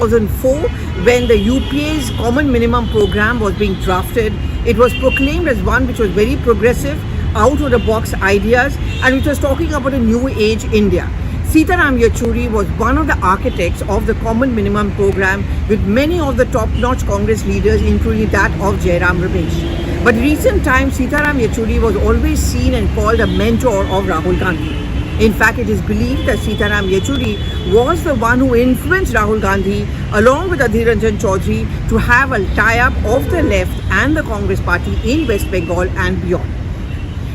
2004, when the UPA's Common Minimum Program was being drafted, it was proclaimed as one which was very progressive, out-of-the-box ideas, and which was talking about a new age India. Sitaram Yechuri was one of the architects of the Common Minimum Program, with many of the top-notch Congress leaders, including that of Jairam Ramesh. But in recent times, Sitaram Yechuri was always seen and called a mentor of Rahul Gandhi. In fact, it is believed that Sitaram Yechuri was the one who influenced Rahul Gandhi along with Adhir Ranjan Chaudhary to have a tie-up of the left and the Congress party in West Bengal and beyond.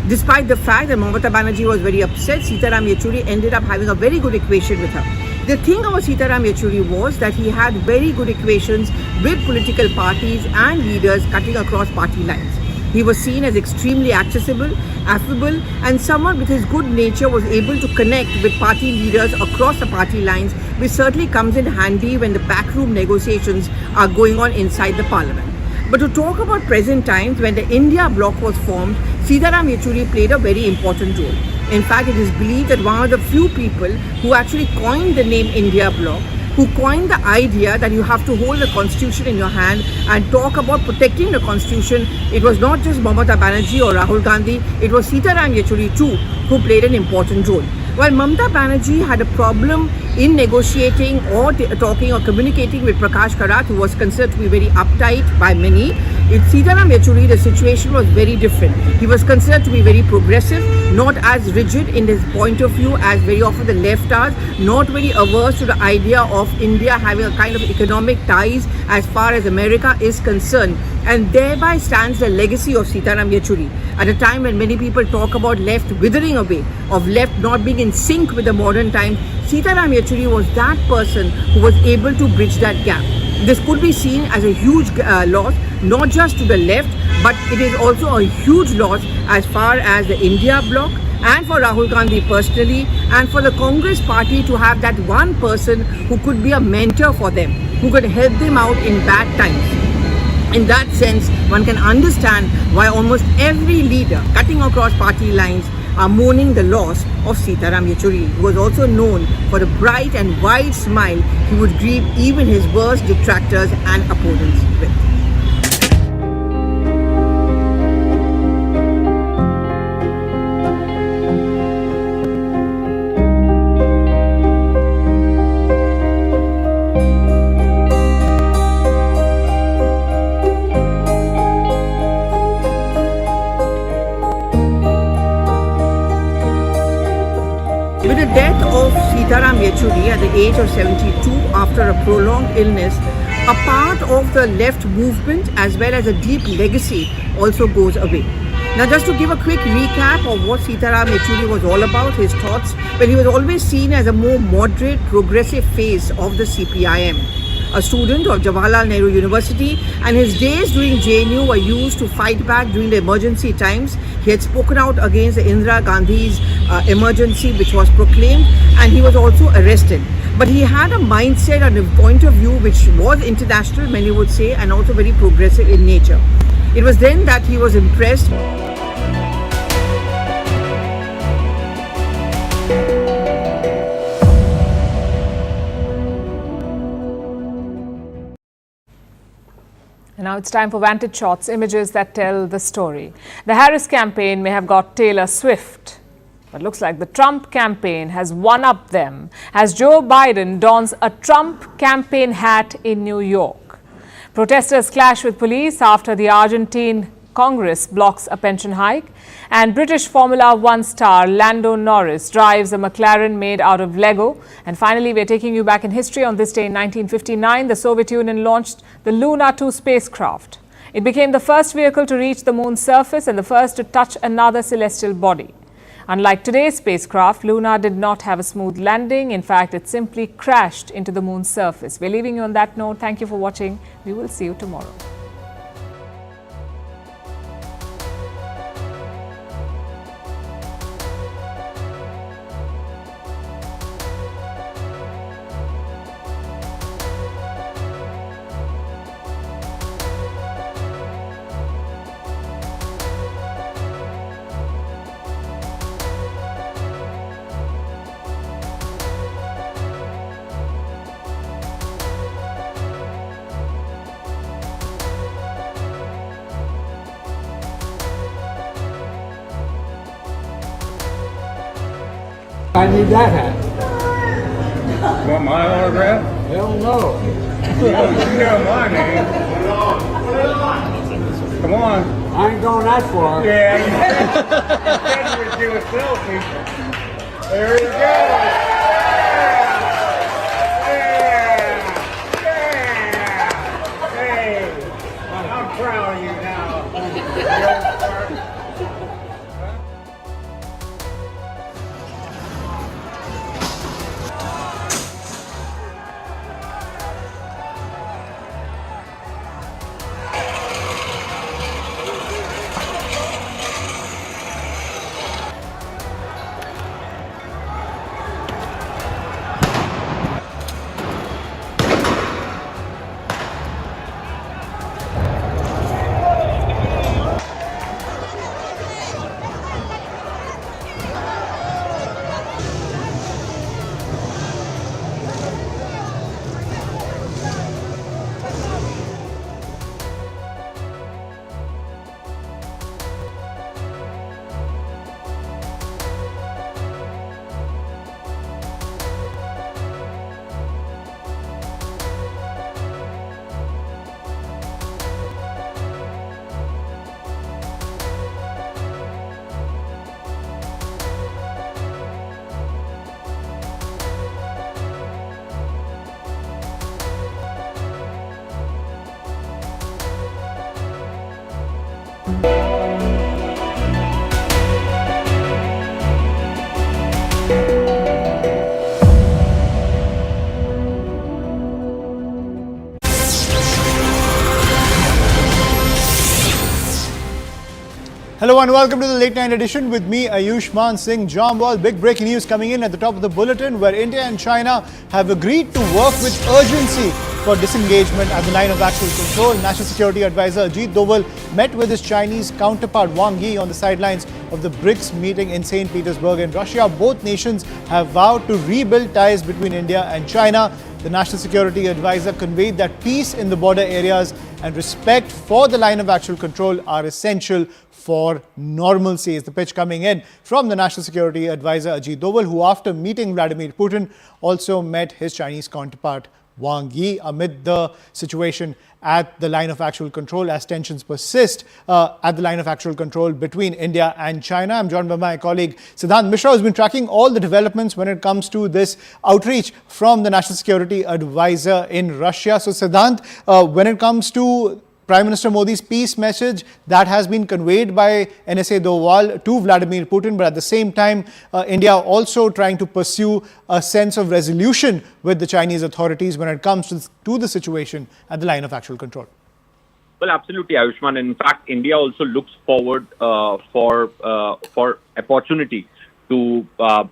Despite the fact that Mamata Banerjee was very upset, Sitaram Yechuri ended up having a very good equation with her. The thing about Sitaram Yechuri was that he had very good equations with political parties and leaders cutting across party lines. He was seen as extremely accessible, affable, and someone with his good nature was able to connect with party leaders across the party lines, which certainly comes in handy when the backroom negotiations are going on inside the parliament. But to talk about present times, when the India bloc was formed, Sitaram Yechuri played a very important role. In fact, it is believed that one of the few people who actually coined the name India bloc, who coined the idea that you have to hold the constitution in your hand and talk about protecting the constitution, it was not just Mamata Banerjee or Rahul Gandhi, it was Sitaram Yechuri too who played an important role. While Mamata Banerjee had a problem in negotiating or talking or communicating with Prakash Karat, who was considered to be very uptight by many, in Sitaram Yechury, the situation was very different. He was considered to be very progressive, not as rigid in his point of view as very often the left are, not very averse to the idea of India having a kind of economic ties as far as America is concerned. And thereby stands the legacy of Sitaram Yechury. At a time when many people talk about left withering away, of left not being in sync with the modern times, Sitaram Yechury was that person who was able to bridge that gap. This could be seen as a huge loss, not just to the left, but it is also a huge loss as far as the India bloc and for Rahul Gandhi personally and for the Congress party to have that one person who could be a mentor for them, who could help them out in bad times. In that sense, one can understand why almost every leader cutting across party lines are mourning the loss of Sitaram Yechury, who was also known for a bright and wide smile he would greet even his worst detractors and opponents with. With the death of Sitaram Yechury at the age of 72 after a prolonged illness, a part of the left movement as well as a deep legacy also goes away. Now, just to give a quick recap of what Sitaram Yechury was all about, his thoughts, well, he was always seen as a more moderate, progressive face of the CPIM. A student of Jawaharlal Nehru University, and his days during JNU were used to fight back during the emergency times. He had spoken out against the Indira Gandhi's emergency which was proclaimed, and he was also arrested. But he had a mindset and a point of view which was international, many would say, and also very progressive in nature. It was then that he was impressed. And now it's time for Vantage Shots, images that tell the story. The Harris campaign may have got Taylor Swift, but looks like the Trump campaign has one-upped them as Joe Biden dons a Trump campaign hat in New York. Protesters clash with police after the Argentine Congress blocks a pension hike, and British Formula One star Lando Norris drives a McLaren made out of Lego. And finally, we're taking you back in history. On this day in 1959, the Soviet Union launched the Luna 2 spacecraft. It became the first vehicle to reach the moon's surface and the first to touch another celestial body. Unlike today's spacecraft, Luna did not have a smooth landing. In fact, it simply crashed into the moon's surface. We're leaving you on that note. Thank you for watching. We will see you tomorrow. I need that hat. Want my autograph? Hell no. You know my name. Come on. I ain't going that far. Yeah, you said you would do a selfie. There he goes. Yeah. Hey, I'm proud of you now. Hello and welcome to the late night edition with me, Ayushman Singh Jambal. Big breaking news coming in at the top of the bulletin, where India and China have agreed to work with urgency for disengagement at the line of actual control. National Security Advisor Ajit Doval met with his Chinese counterpart Wang Yi on the sidelines of the BRICS meeting in St. Petersburg in Russia. Both nations have vowed to rebuild ties between India and China. The National Security Advisor conveyed that peace in the border areas and respect for the line of actual control are essential for normalcy. Is the pitch coming in from the National Security Advisor Ajit Doval, who after meeting Vladimir Putin also met his Chinese counterpart Wang Yi amid the situation at the line of actual control as tensions persist at the line of actual control between India and China. I'm joined by my colleague Siddhant Mishra, who's been tracking all the developments when it comes to this outreach from the National Security Advisor in Russia. So Siddhant, when it comes to Prime Minister Modi's peace message that has been conveyed by NSA Doval to Vladimir Putin, but at the same time, India also trying to pursue a sense of resolution with the Chinese authorities when it comes to the situation at the line of actual control. Well, absolutely, Ayushman. In fact, India also looks forward for opportunity to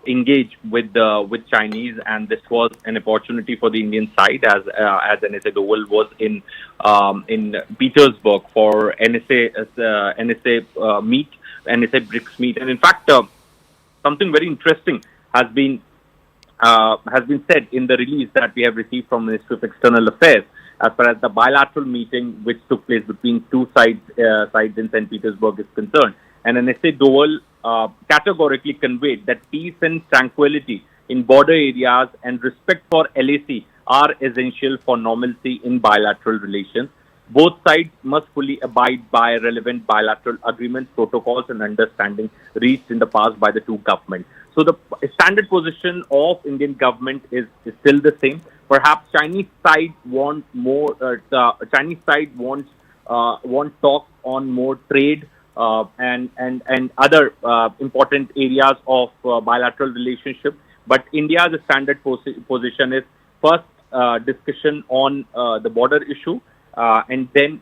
engage with Chinese, and this was an opportunity for the Indian side as NSA Doval was in Petersburg for NSA BRICS meet, and in fact something very interesting has been said in the release that we have received from Ministry of External Affairs as far as the bilateral meeting which took place between two sides in St. Petersburg is concerned. And NSA Doval categorically conveyed that peace and tranquility in border areas and respect for LAC are essential for normalcy in bilateral relations. Both sides must fully abide by relevant bilateral agreements, protocols and understanding reached in the past by the two governments. So the standard position of Indian government is still the same. Perhaps Chinese side wants more. Chinese side wants talks on more trade and other important areas of bilateral relationship. But India's standard position is first discussion on the border issue and then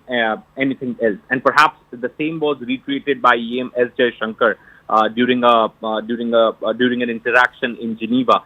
anything else. And perhaps the same was reiterated by EM S. Jaishankar during an interaction in Geneva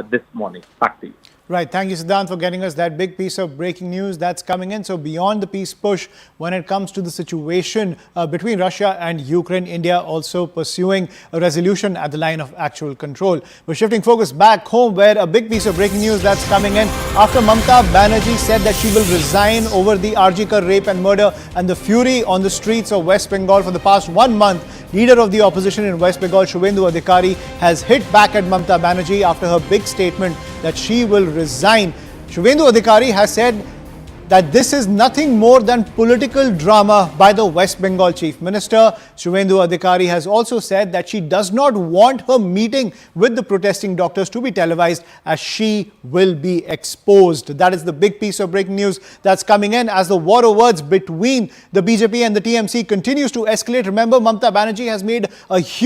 this morning. Back to you. Right. Thank you, Siddhant, for getting us that big piece of breaking news that's coming in. So beyond the peace push, when it comes to the situation between Russia and Ukraine, India also pursuing a resolution at the line of actual control. We're shifting focus back home, where a big piece of breaking news that's coming in after Mamata Banerjee said that she will resign over the RG Kar rape and murder, and the fury on the streets of West Bengal for the past 1 month. Leader of the opposition in West Bengal, Suvendu Adhikari, has hit back at Mamata Banerjee after her big statement that she will resign. Suvendu Adhikari has said that this is nothing more than political drama by the West Bengal Chief Minister. Suvendu Adhikari has also said that she does not want her meeting with the protesting doctors to be televised, as she will be exposed. That is the big piece of breaking news that's coming in as the war of words between the BJP and the TMC continues to escalate. Remember, Mamata Banerjee has made a huge